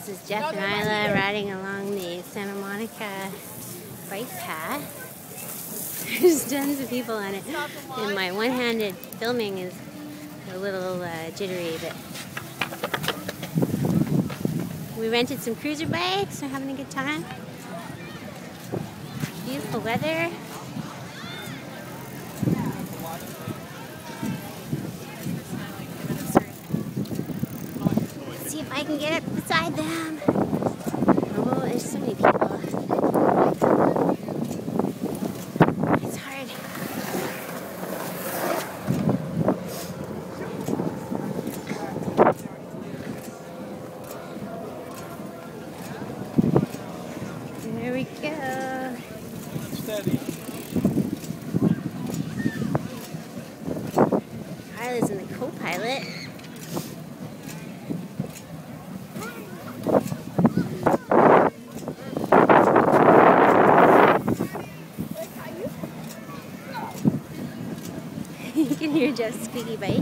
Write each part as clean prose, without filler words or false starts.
This is Jeff and Isla riding along the Santa Monica bike path. There's tons of people on it, and my one-handed filming is a little jittery, but we rented some cruiser bikes. We're having a good time. Beautiful weather. Let's see if I can get up beside them. Oh, there's so many people. It's hard. There we go. Steady. Isla's in the co-pilot. You can hear Jeff's squeaky bike.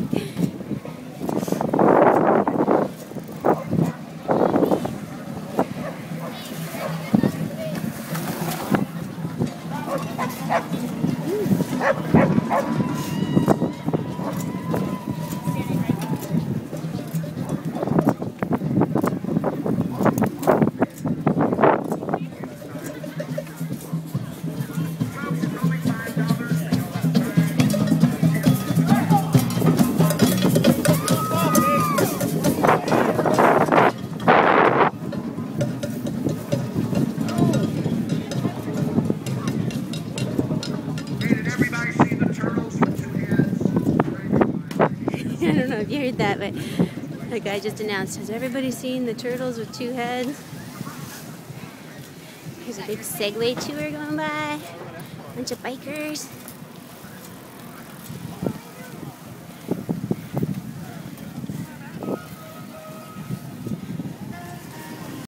I don't know if you heard that, but the guy just announced, has everybody seen the turtles with two heads? There's a big Segway tour going by, bunch of bikers.